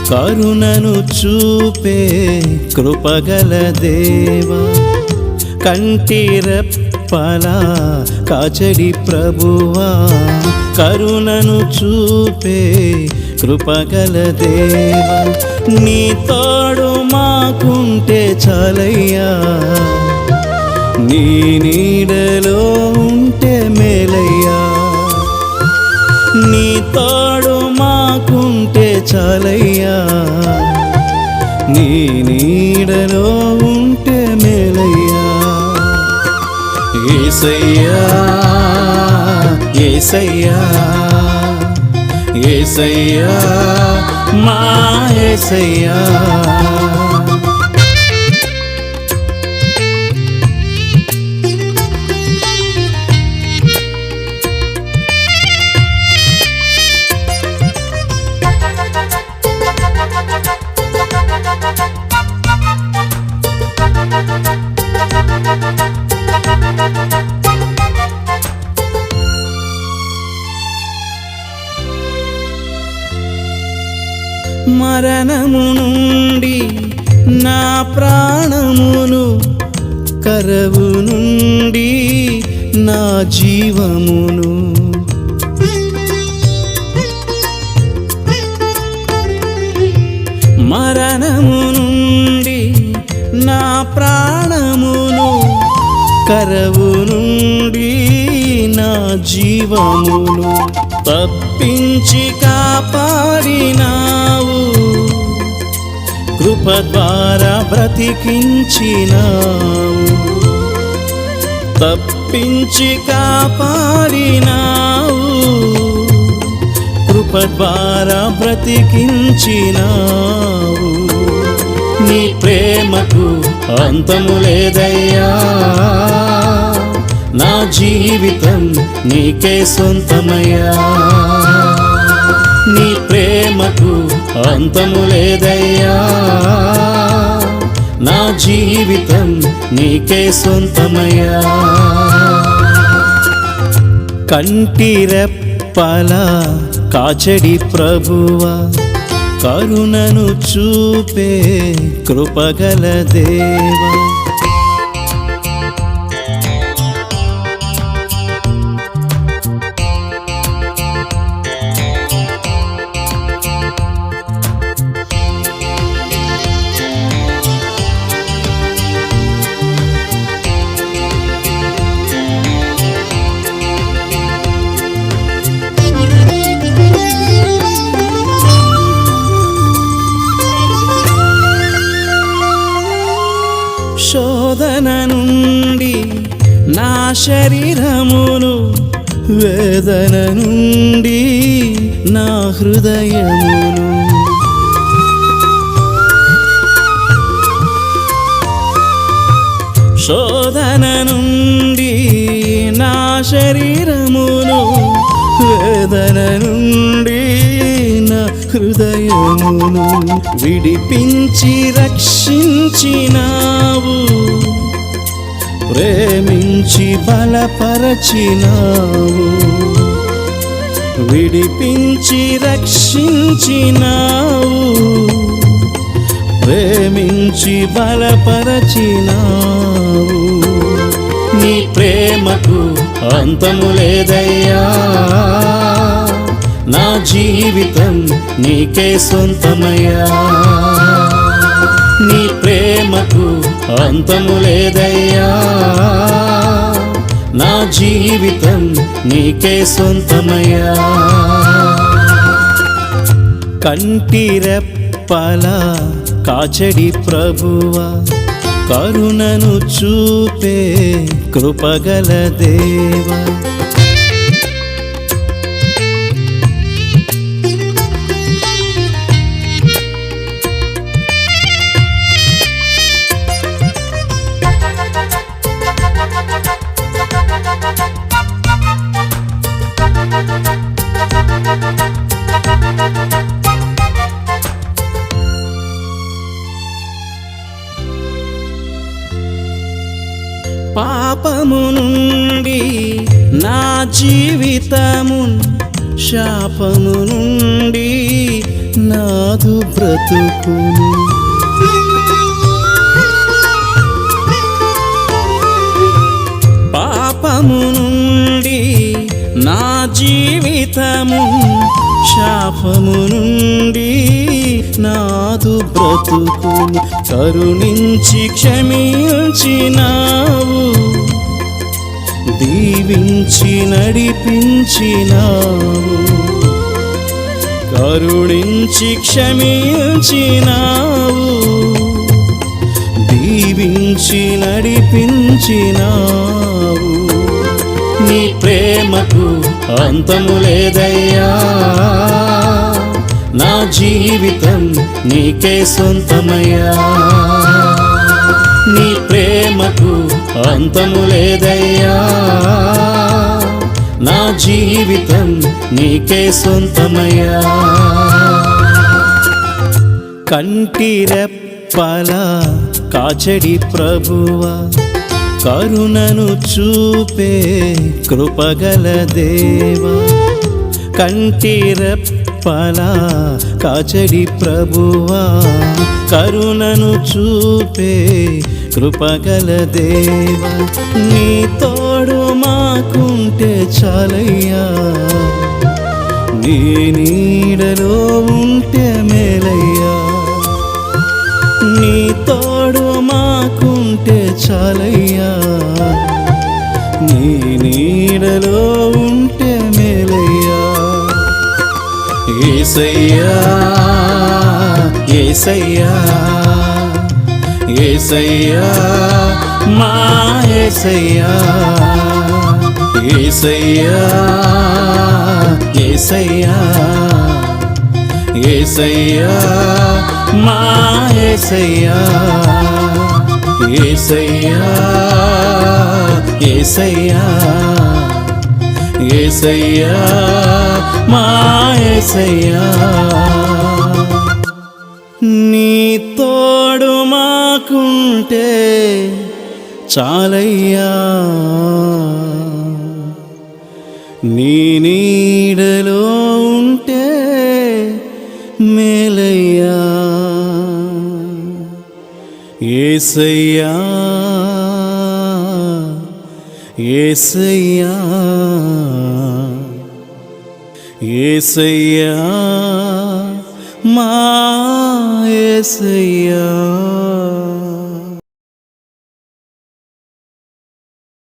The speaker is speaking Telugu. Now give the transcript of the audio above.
కరుణను చూపే కృపగల దేవా, కంటిరెప్పలా కాచడి ప్రభువా, కరుణను చూపే కృపగల దేవా, నీ తోడు మాకుంటే చాలయ్యా, నీ నీడలో ఉంటే మేలయ్యా, నీ తోడు మాకుంటే చాలయ్యా, నీ నీడలో ఉంటే మేలయ్యా. యేసయ్యా యేసయ్యా యేసయ్యా మా యేసయ్యా, మరణము నుండి నా ప్రాణమును, కరవు నుండి నా జీవమును, మరణము నుండి నా ప్రాణమును, కరవు నుండి నా జీవమును తప్పించి కాపాడినావు, కృప ద్వారా బ్రతికించినావు, తప్పించి కాపాడినావు, కృప ద్వారా బ్రతికించినావు. నీ ప్రేమకు అంతము లేదయ్యా, నా జీవితం నీకే సొంతమయ్యా, నీ ప్రేమకు అంతము లేదయ్యా, నా జీవితం నీకే సొంతమయ్యా. కంటిరెప్పలా కాచడి ప్రభువా, కరుణను చూపే కృపగల దేవా, శోధన నుండి నా శరీరమును, వేదన నుండి నా హృదయమును, శోధన నుండి నా శరీరమును, వేదన నుండి నా హృదయమును విడిపించి రక్షించినావు, ప్రేమించి బలపరచినావు, విడిపించి రక్షించినావు, ప్రేమించి బలపరచినావు. నీ ప్రేమకు అంతము లేదయ్యా, నా జీవితం నీకే సొంతమయ్యా, నీ ప్రేమకు అంతము లేదయ్యా, నా జీవితం నీకే సొంతమయ్యా. కంటిరెప్పలా కాచడి ప్రభువా, కరుణను చూపే కృపగల దేవా, పాపము నుండి నా జీవితము, శాపము నుండి నాదు బ్రతుకును. పాపము నుండి నా జీవితము, శాపము నుండి నాదు బ్రతుకును. కరుణించి క్షమించినావు, దీవించి నడిపించినావు. కరుణించి క్షమించినావు, దీవించి నడిపించినావు. నీ ప్రేమకు అంతము లేదయ్యా, నా జీవితం నీకే సొంతమయ్యా. నీ ప్రేమకు అంతము లేదయ్యా, నా జీవితం నీకే సొంతమయ్యా. కంటి రెప్పలా కాచడి ప్రభువా, కరుణను చూపే కృపగల దేవా. కంటి రెప్పలా కాచడి ప్రభువా, కరుణను చూపే కృపగల దేవా. నీ తోడు మాకుంటే చాలయ్యా, నీ నీడలో ఉంటే మేలయ్యా. నీ తోడు మాకుంటే చాలయ్యా, నీ నీడలో ఉంటే మేలయ్యా. యేసయ్యా యేసయ్యా యేసయ్యా మా యేసయ్యా. యేసయ్యా యేసయ్యా యేసయ్యా మా యేసయ్యా. యేసయ్యా యేసయ్యా యేసయ్యా మా యేసయ్యా. నీ తోడు మాకుంటే చాలయ్యా, నీ నీడలో ఉంటే మేలయ్యా. యేసయ్యా యేసయ్యా యేసయ్యా మా యేసయ్యా.